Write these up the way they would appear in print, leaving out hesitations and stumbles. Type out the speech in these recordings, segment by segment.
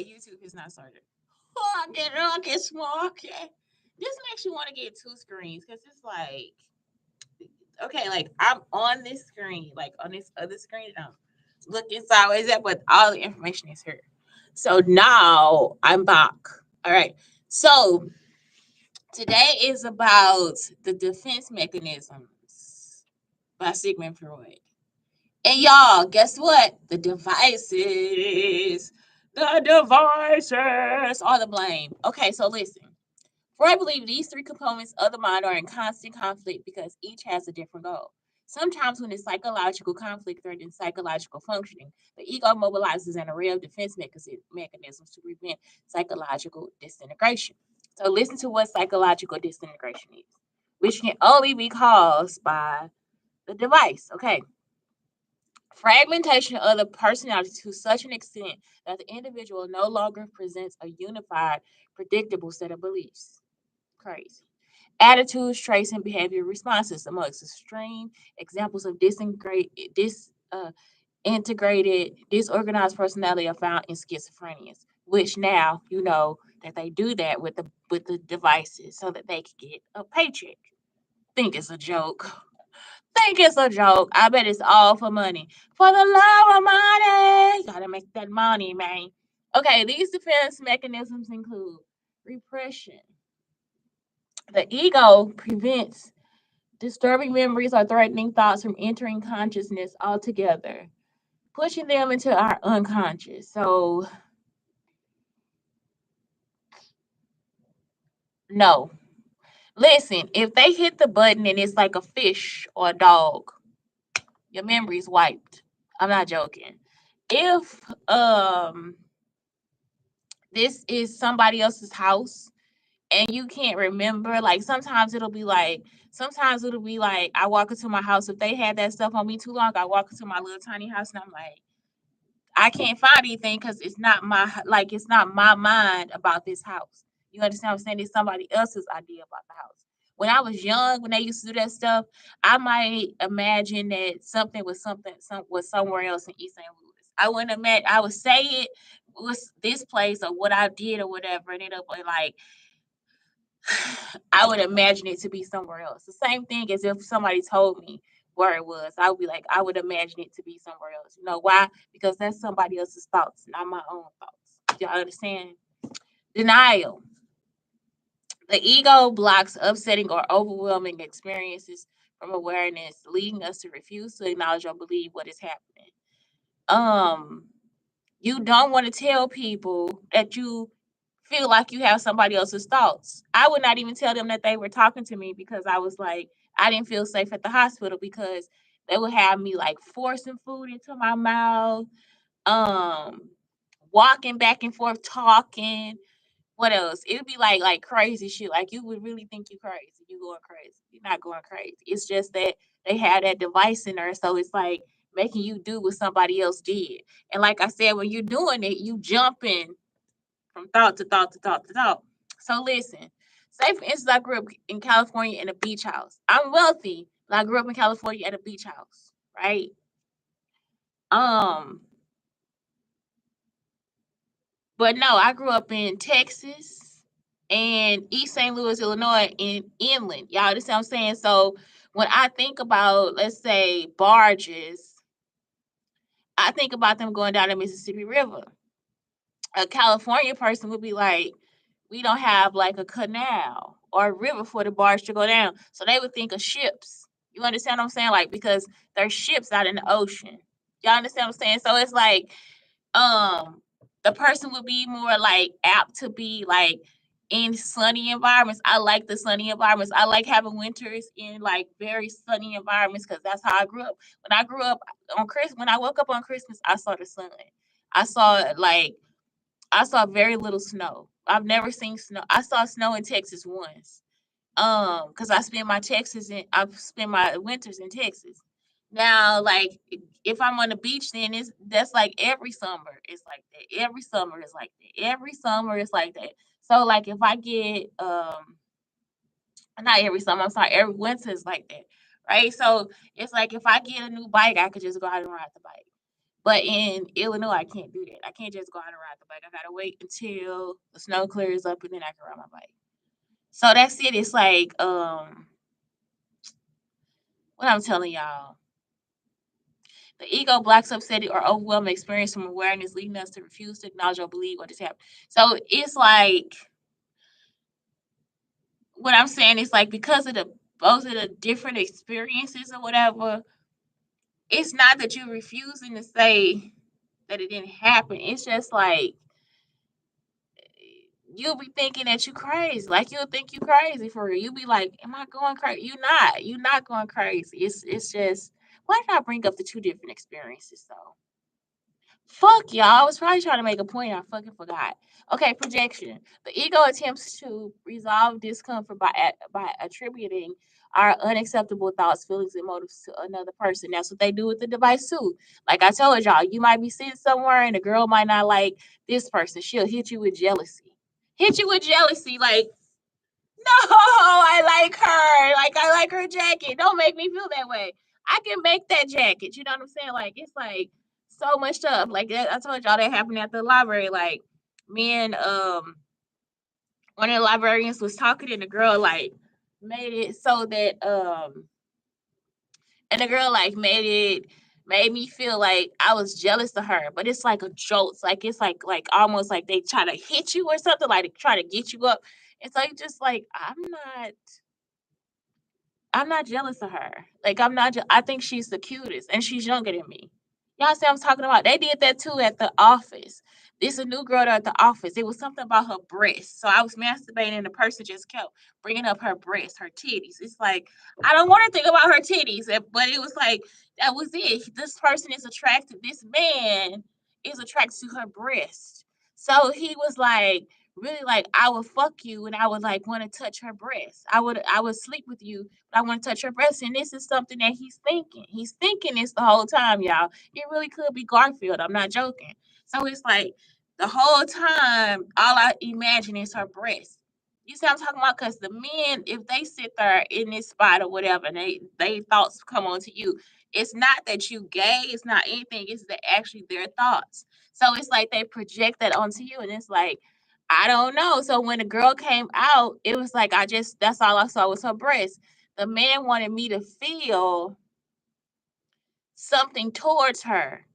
YouTube is not started. Oh, I get it. I get small. Okay. This makes you want to get two screens because it's like, okay, like I'm on this screen, like on this other screen, I'm looking sideways at, but all the information is here. So now I'm back. All right. So today is about the defense mechanisms by Sigmund Freud. And y'all, guess what? The devices are the blame. Okay, so listen. Freud believed these three components of the mind are in constant conflict because each has a different goal. Sometimes, when the psychological conflict threatens psychological functioning, the ego mobilizes an array of defense mechanisms to prevent psychological disintegration. So, listen to what psychological disintegration is, which can only be caused by the device. Okay. Fragmentation of the personality to such an extent that the individual no longer presents a unified, predictable set of beliefs. Crazy. Attitudes, traits, and behavior responses. Amongst extreme examples of integrated, disorganized personality are found in schizophrenias, which now you know that they do that with the devices so that they can get a paycheck. Think it's a joke. Think it's a joke. I bet it's all for money. For the love of money. Gotta make that money, man. Okay, these defense mechanisms include repression. The ego prevents disturbing memories or threatening thoughts from entering consciousness altogether, pushing them into our unconscious. So, no. Listen, if they hit the button and it's like a fish or a dog, your memory's wiped. I'm not joking. If this is somebody else's house and you can't remember, like sometimes it'll be like I walk into my house. If they had that stuff on me too long, I walk into my little tiny house and I'm like, I can't find anything because it's not my mind about this house. You understand what I'm saying? It's somebody else's idea about the house. When I was young, when they used to do that stuff, I might imagine that some was somewhere else in East St. Louis. I wouldn't imagine. I would say it was this place or what I did or whatever, and it'll be like I would imagine it to be somewhere else. The same thing as if somebody told me where it was. I would be like, I would imagine it to be somewhere else. You know why? Because that's somebody else's thoughts, not my own thoughts. Y'all understand? Denial. The ego blocks upsetting or overwhelming experiences from awareness, leading us to refuse to acknowledge or believe what is happening. Um, you don't want to tell people that you feel like you have somebody else's thoughts. I would not even tell them that they were talking to me because I was like, I didn't feel safe at the hospital because they would have me like forcing food into my mouth, um, walking back and forth, talking. What else? It would be like crazy shit. Like you would really think you crazy. You going crazy. You're not going crazy. It's just that they had that device in there. So it's like making you do what somebody else did. And like I said, when you're doing it, you jumping from thought to thought to thought to thought. So listen, say for instance, I grew up in California in a beach house. I'm wealthy, but I grew up in California at a beach house, right? Um, but no, I grew up in Texas and East St. Louis, Illinois, in inland. Y'all understand what I'm saying? So when I think about, let's say, barges, I think about them going down the Mississippi River. A California person would be like, we don't have like a canal or a river for the barge to go down. So they would think of ships. You understand what I'm saying? Like, because there's ships out in the ocean. Y'all understand what I'm saying? So it's like, um, the person would be more like apt to be like in sunny environments. I like the sunny environments. I like having winters in like very sunny environments because that's how I grew up. When I grew up on Christmas, when I woke up on Christmas, I saw the sun. I saw like I saw very little snow. I've never seen snow. I saw snow in Texas once. Because I've spent my winters in Texas. Now, like if I'm on the beach, then that's like every summer it's like that. Every summer is like that. Every summer is like that. So like if I get not every summer, I'm sorry, every winter is like that. Right. So it's like if I get a new bike, I could just go out and ride the bike. But in Illinois, I can't do that. I can't just go out and ride the bike. I gotta wait until the snow clears up and then I can ride my bike. So that's it. It's like what I'm telling y'all. The ego blocks upsetting or overwhelming experience from awareness, leading us to refuse to acknowledge or believe what is happening. So it's like what I'm saying is like because of both of the different experiences or whatever, it's not that you're refusing to say that it didn't happen. It's just like you'll be thinking that you crazy. Like you'll think you crazy for real. You'll be like, "Am I going crazy?" You're not. You're not going crazy. It's just why did I bring up the two different experiences though? Fuck y'all. I was probably trying to make a point. I fucking forgot. Okay, projection. The ego attempts to resolve discomfort by attributing our unacceptable thoughts, feelings, and motives to another person. That's what they do with the device too. Like I told y'all, you might be sitting somewhere and a girl might not like this person. She'll hit you with jealousy. Hit you with jealousy, like, no, I like her. Like I like her jacket. Don't make me feel that way. I can make that jacket. You know what I'm saying? Like it's like so much stuff. Like I told y'all that happened at the library. Like me and one of the librarians was talking and the girl like made it so that and the girl like made me feel like I was jealous of her. But it's like a jolt. Like it's like almost like they try to hit you or something, like they try to get you up. It's like just like I'm not jealous of her. Like I'm not. I think she's the cutest, and she's younger than me. Y'all see what I'm talking about? They did that too at the office. This a new girl at the office. It was something about her breasts. So I was masturbating, and the person just kept bringing up her breasts, her titties. It's like I don't want to think about her titties, but it was like that was it. This person is attracted. This man is attracted to her breast. So he was like really like I would fuck you and I would like want to touch her breast. I would sleep with you, but I want to touch her breast. And this is something that he's thinking. He's thinking this the whole time, y'all. It really could be Garfield. I'm not joking. So it's like the whole time, all I imagine is her breast. You see what I'm talking about? Because the men, if they sit there in this spot or whatever, and they thoughts come on to you, it's not that you gay, it's not anything, it's that actually their thoughts. So it's like they project that onto you, and it's like I don't know. So when the girl came out, it was like that's all I saw was her breast. The man wanted me to feel something towards her.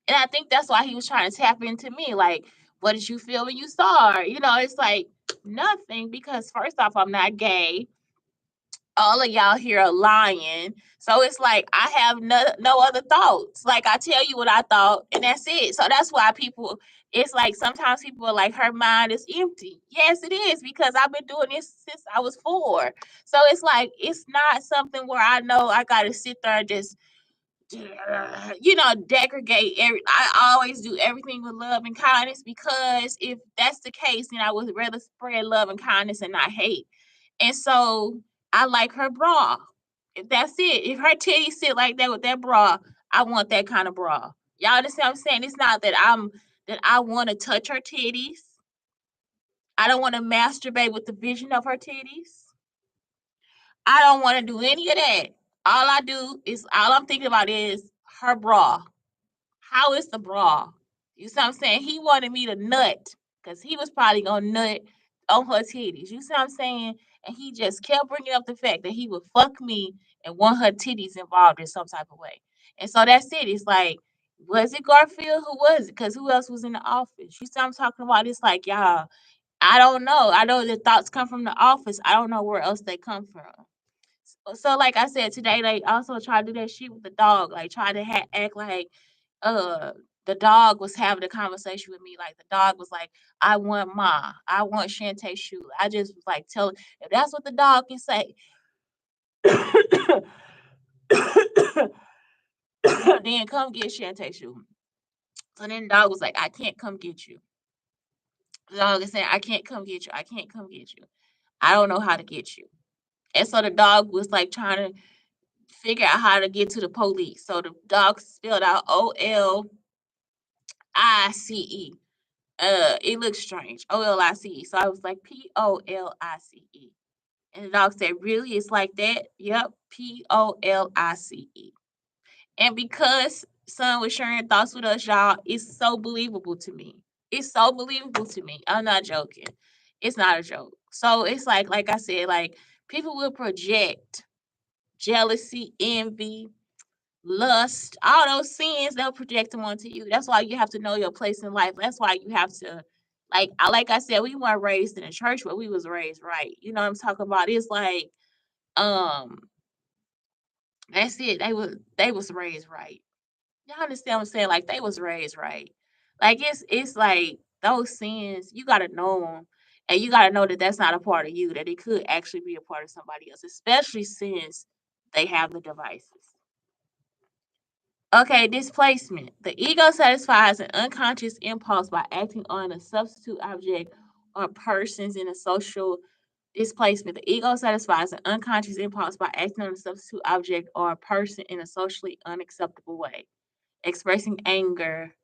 And I think that's why he was trying to tap into me. Like, what did you feel when you saw her? You know, it's like nothing because first off, I'm not gay. All of y'all here are lying. So it's like I have no other thoughts. Like I tell you what I thought, and that's it. So that's why people. It's like sometimes people are like, her mind is empty. Yes, it is because I've been doing this since I was 4. So it's like it's not something where I know I got to sit there and just degrade I always do everything with love and kindness because if that's the case, then I would rather spread love and kindness and not hate. And so I like her bra. If that's it. If her titties sit like that with that bra, I want that kind of bra. Y'all understand what I'm saying? It's not that I want to touch her titties. I don't want to masturbate with the vision of her titties. I don't want to do any of that. All I'm thinking about is her bra. How is the bra? You see what I'm saying? He wanted me to nut because he was probably gonna nut on her titties. You see what I'm saying? And he just kept bringing up the fact that he would fuck me and want her titties involved in some type of way. And so that's it. It's like, was it Garfield? Who was it? Because who else was in the office? You see what I'm talking about? It's like, y'all, I don't know. I know the thoughts come from the office. I don't know where else they come from. So like I said, today they also tried to do that shit with the dog. Like, try to act like uh the dog was having a conversation with me. Like the dog was like, I want I want shanteschuler. I just was like, tell if that's what the dog can say, then come get shanteschuler. So then the dog was like, I can't come get you. The dog is saying, I can't come get you. I can't come get you. I don't know how to get you. And so the dog was like trying to figure out how to get to the police. So the dog spelled out OLICE. It looks strange. OLICE. So I was like POLICE. And the dog said, really? It's like that? Yep. POLICE. And because son was sharing thoughts with us, y'all. It's so believable to me. It's so believable to me. I'm not joking. It's not a joke. So it's like I said, like people will project jealousy, envy, lust, all those sins, they'll project them onto you. That's why you have to know your place in life. That's why you have to, like I said, we weren't raised in a church, but we was raised right. You know what I'm talking about? It's like, um, that's it. They was raised right. Y'all understand what I'm saying? Like they was raised right. Like it's like those sins, you gotta know them, and you gotta know that that's not a part of you. That it could actually be a part of somebody else, especially since they have the devices. Okay, displacement. The ego satisfies an unconscious impulse by acting on a substitute object or persons in a social displacement. The ego satisfies an unconscious impulse by acting on a substitute object or a person in a socially unacceptable way. Expressing anger,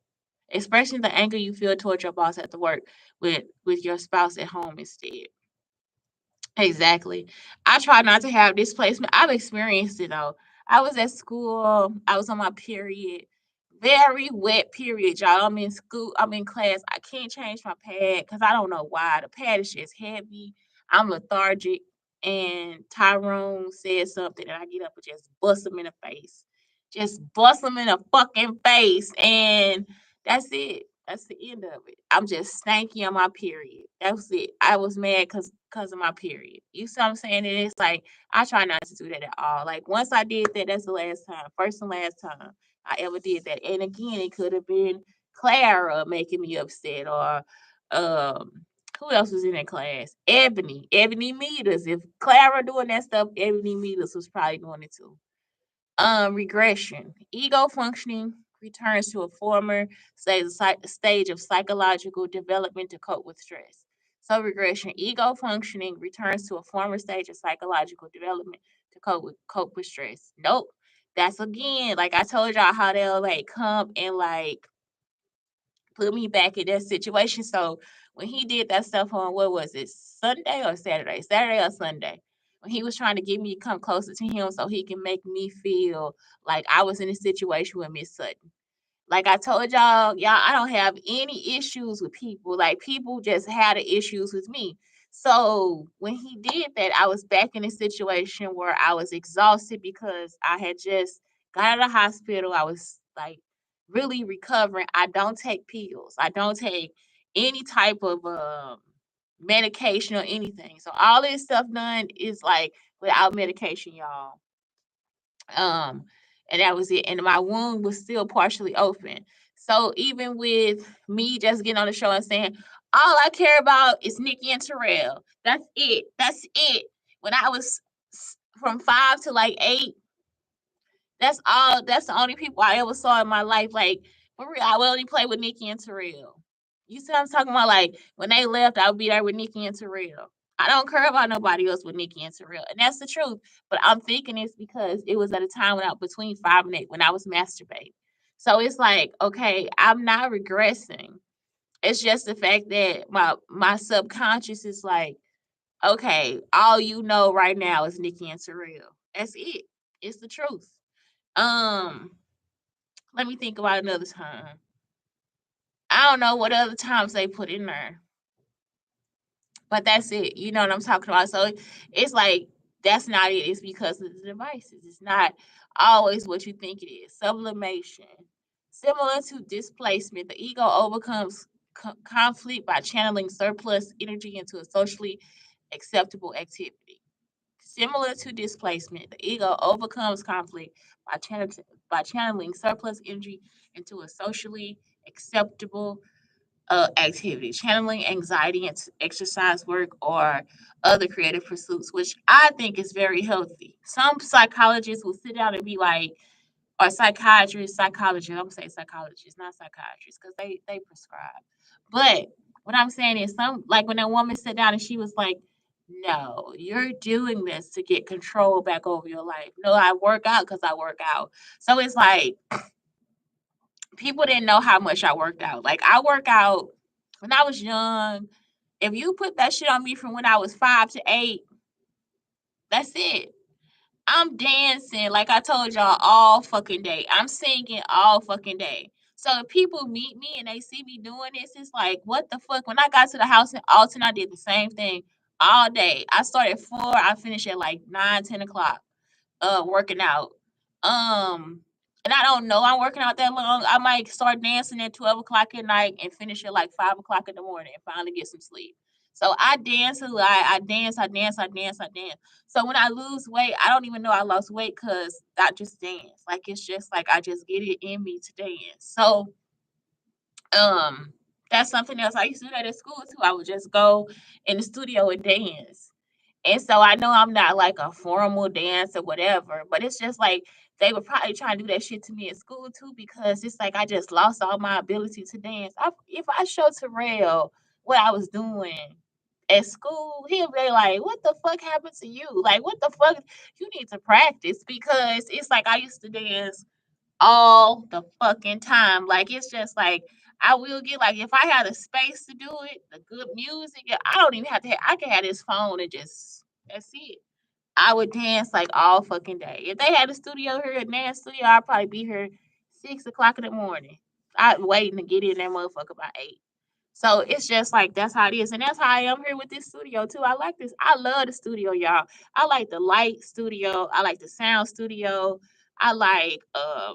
expressing the anger you feel towards your boss at the work with your spouse at home instead. Exactly. I try not to have displacement. I've experienced it though. I was at school. I was on my period. Very wet period, y'all. I'm in school. I'm in class. I can't change my pad because I don't know why. The pad is just heavy. I'm lethargic. And Tyrone said something, and I get up and just bust him in the face. Just bust him in the fucking face. And that's it. That's the end of it. I'm just stanky on my period. That was it. I was mad because of my period. You see what I'm saying? And it's like I try not to do that at all. Like once I did that, that's the last time, first and last time I ever did that. And again, it could have been Clara making me upset, or um, who else was in that class? Ebony Meters. If Clara doing that stuff, Ebony Meters was probably doing it too. Regression. Ego functioning returns to a former stage of psychological development to cope with stress. So regression, ego functioning returns to a former stage of psychological development to cope with stress. Nope. That's again, like I told y'all, how they'll like come and like put me back in that situation. So when he did that stuff on, what was it, Sunday or Saturday? Saturday or Sunday. When he was trying to get me to come closer to him so he can make me feel like I was in a situation with Miss Sutton. Like I told y'all, I don't have any issues with people. Like people just had the issues with me. So when he did that, I was back in a situation where I was exhausted because I had just got out of the hospital. I was like really recovering. I don't take pills. I don't take any type of medication or anything. So all this stuff done is like without medication, y'all. Um, and that was it. And my wound was still partially open. So even with me just getting on the show and saying, all I care about is Nikki and Terrell. That's it. That's it. When I was from 5 to like 8, that's all. That's the only people I ever saw in my life. Like for real, I would only play with Nikki and Terrell. You see what I'm talking about? Like when they left, I would be there with Nikki and Terrell. I don't care about nobody else with Nikki and Terrell, and that's the truth. But I'm thinking it's because it was at a time when I between 5 and 8 when I was masturbating. So it's like, okay, I'm not regressing. It's just the fact that my subconscious is like, okay, all you know right now is Nikki and Terrell. That's it. It's the truth. Um, Let me think about another time. I don't know what other times they put in there, but that's it. You know what I'm talking about? So it's like that's not it. It's because of the devices. It's not always what you think it is. Sublimation. Similar to displacement, the ego overcomes conflict by channeling surplus energy into a socially acceptable activity. Similar to displacement, the ego overcomes conflict by channeling surplus energy into a socially acceptable activity, channeling anxiety into exercise, work, or other creative pursuits, which I think is very healthy. Some psychologists will sit down and be like, or psychologists, I'm gonna say psychologists, not psychiatrists, because they prescribe. But what I'm saying is some like when that woman sat down and she was like, no, you're doing this to get control back over your life. No, I work out because I work out. So it's like people didn't know how much I worked out. Like I work out when I was young. If you put that shit on me from when I was 5 to 8, that's it. I'm dancing, like I told y'all, all fucking day. I'm singing all fucking day. So if people meet me and they see me doing this, it's like, what the fuck? When I got to the house in Alton, I did the same thing all day. I started at 4, I finished at like 9, 10 o'clock, working out. And I don't know I'm working out that long. I might start dancing at 12 o'clock at night and finish at like 5 o'clock in the morning and finally get some sleep. So I dance a lot. I dance, I dance, I dance, I dance. So when I lose weight, I don't even know I lost weight because I just dance. Like it's just like I just get it in me to dance. So um that's something else. I used to do that at school too. I would just go in the studio and dance. And so I know I'm not like a formal dance or whatever, but it's just like they were probably trying to do that shit to me in school too because it's like I just lost all my ability to dance. If I show Terrell what I was doing at school, he'll be like, "What the fuck happened to you? Like, what the fuck? You need to practice," because it's like I used to dance all the fucking time. Like it's just like I will get like if I had a space to do it, the good music, I don't even have to. I can have this phone and just that's it. I would dance like all fucking day. If they had a studio here, a dance studio, I'd probably be here 6 o'clock in the morning. I'd waiting to get in that motherfucker by 8. So it's just like that's how it is, and that's how I am here with this studio too. I like this. I love the studio, y'all. I like the light studio. I like the sound studio. I like um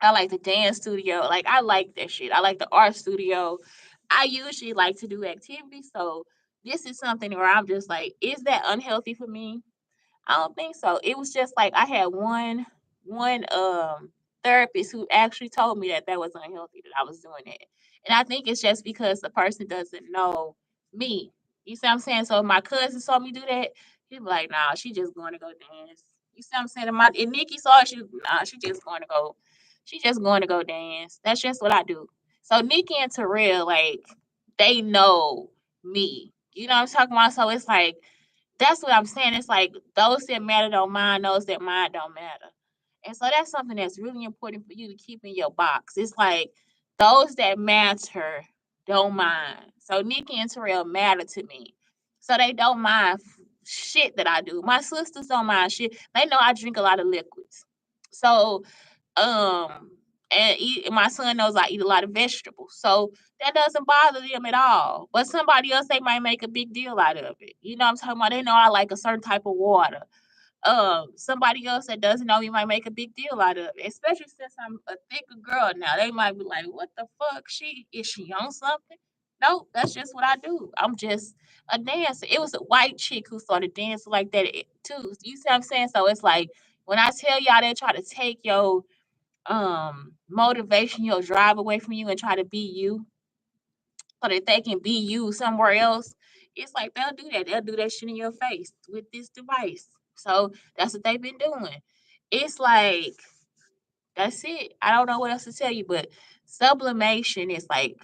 I like the dance studio. Like I like that shit. I like the art studio. I usually like to do activities. So this is something where I'm just like, is that unhealthy for me? I don't think so. It was just like I had one therapist who actually told me that that was unhealthy that I was doing it. And I think it's just because the person doesn't know me. You see what I'm saying? So if my cousin saw me do that, he'd be like, nah, she just going to go dance. You see what I'm saying? And Nikki saw it, nah, she just going to go dance. That's just what I do. So Nikki and Terrell, like, they know me. You know what I'm talking about? So it's like that's what I'm saying. It's like those that matter don't mind, those that mind don't matter. And so that's something that's really important for you to keep in your box. It's like those that matter don't mind. So Nikki and Terrell matter to me. So they don't mind shit that I do. My sisters don't mind shit. They know I drink a lot of liquids. So um my son knows I eat a lot of vegetables. So that doesn't bother them at all. But somebody else they might make a big deal out of it. You know what I'm talking about? They know I like a certain type of water. Somebody else that doesn't know me might make a big deal out of it, especially since I'm a thicker girl now. They might be like, what the fuck? She on something? No, that's just what I do. I'm just a dancer. It was a white chick who started dancing like that too. You see what I'm saying? So it's like when I tell y'all they try to take your motivation, your drive away from you and try to be you so that they can be you somewhere else, it's like they'll do that. They'll do that shit in your face with this device. So that's what they've been doing. It's like that's it. I don't know what else to tell you, but sublimation is like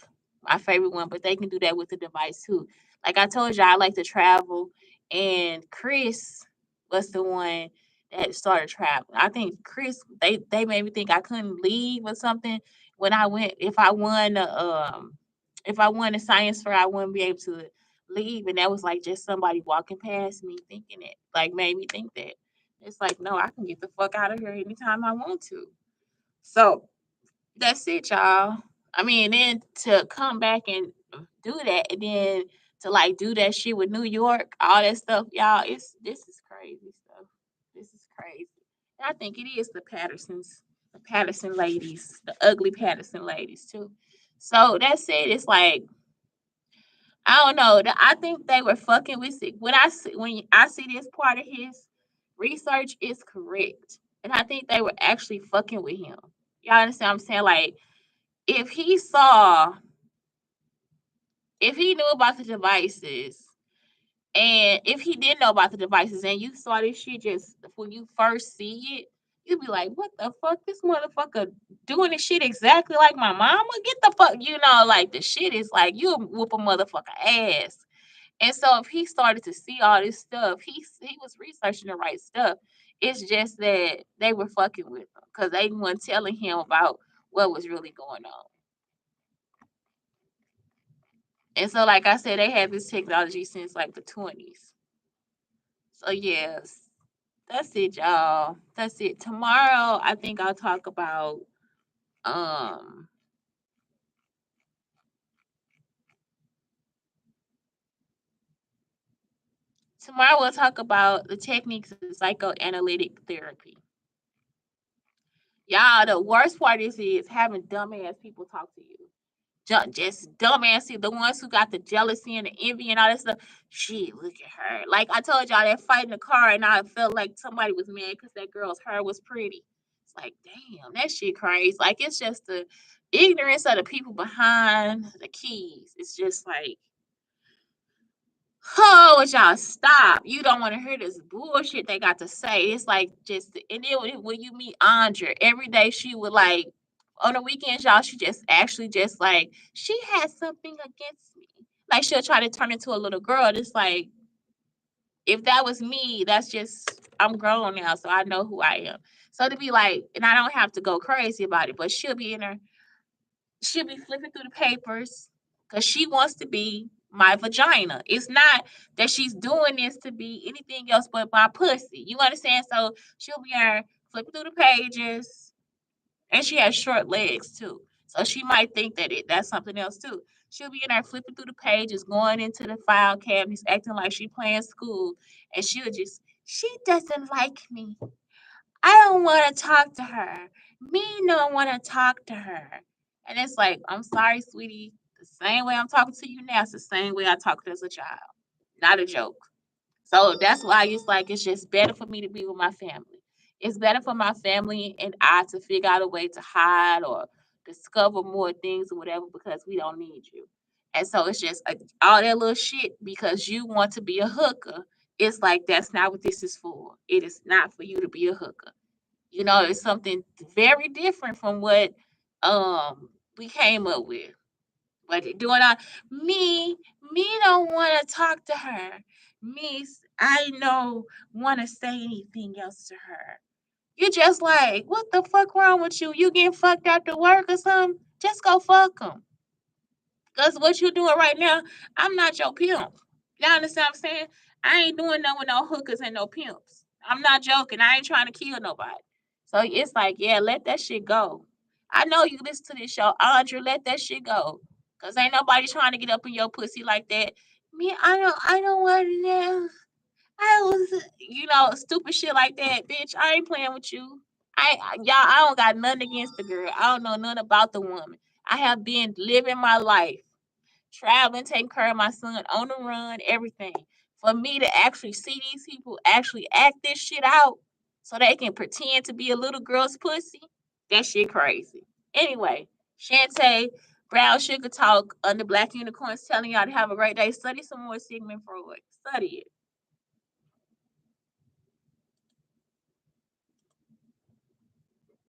my favorite one, but they can do that with the device too. Like I told you, I like to travel, and Chris was the one that started traveling. I think Chris, they made me think I couldn't leave or something when I went. If I won a science fair, I wouldn't be able to leave, and that was like just somebody walking past me thinking it, like made me think that. It's like no, I can get the fuck out of here anytime I want to. So that's it, y'all. I mean, then to come back and do that, and then to like do that shit with New York, all that stuff, y'all. This is crazy stuff. This is crazy. And I think it is the Patterson ladies, the ugly Patterson ladies too. So that's it. It's like I don't know. I think they were fucking with it. When I see this part of his research is correct, and I think they were actually fucking with him. Y'all understand what I'm saying? Like if he saw, if he knew about the devices, and if he didn't know about the devices, and you saw this shit just when you first see it, you'd be like, "What the fuck? This motherfucker doing this shit exactly like my mama? Get the fuck, like the shit is like you whoop a motherfucker ass." And so if he started to see all this stuff, he was researching the right stuff. It's just that they were fucking with him because they weren't telling him about what was really going on. And so, like I said, they had this technology since like the 20s. So yes. That's it, y'all. That's it. Tomorrow, I think I'll talk about um tomorrow we'll talk about the techniques of psychoanalytic therapy. Y'all, the worst part is having dumbass people talk to you. Just dumbass, the ones who got the jealousy and the envy and all that stuff. Shit, look at her. Like I told y'all, that fight in the car, and I felt like somebody was mad because that girl's hair was pretty. It's like, damn, that shit crazy. Like it's just the ignorance of the people behind the keys. It's just like, oh, would y'all stop? You don't want to hear this bullshit they got to say. It's like just, and then when you meet Andra, every day she would like, on the weekends, y'all, she just actually just like, she has something against me. Like she'll try to turn into a little girl. It's like, if that was me, that's just, I'm grown now, so I know who I am. So to be like, and I don't have to go crazy about it, but she'll be flipping through the papers because she wants to be my vagina. It's not that she's doing this to be anything else but my pussy. You understand? So she'll be there flipping through the pages, and she has short legs too. So she might think that that's something else too. She'll be in there flipping through the pages, going into the file cabinets, acting like she playing school, and she doesn't like me. I don't want to talk to her. Me don't want to talk to her. And it's like, I'm sorry, sweetie. The same way I'm talking to you now, it's the same way I talked as a child. Not a joke. So that's why it's like it's just better for me to be with my family. It's better for my family and I to figure out a way to hide or discover more things or whatever because we don't need you. And so it's just all that little shit because you want to be a hooker. It's like that's not what this is for. It is not for you to be a hooker. You know, it's something very different from what we came up with. But doing all me don't want to talk to her. I know want to say anything else to her. You just like, what the fuck wrong with you? You getting fucked after work or something? Just go fuck them. Cause what you doing right now, I'm not your pimp. Y'all understand what I'm saying? I ain't doing no with no hookers and no pimps. I'm not joking. I ain't trying to kill nobody. So it's like, yeah, let that shit go. I know you listen to this show, Andrew. Let that shit go. Cause ain't nobody trying to get up in your pussy like that. Me, I don't want to know. I was, stupid shit like that, bitch. I ain't playing with you. Y'all, I don't got nothing against the girl. I don't know nothing about the woman. I have been living my life traveling, taking care of my son on the run, everything. For me to actually see these people actually act this shit out so they can pretend to be a little girl's pussy, that shit crazy. Anyway, Shante, Brown Sugar Talk under Black Unicorns telling y'all to have a great day. Study some more Sigmund Freud. Study it.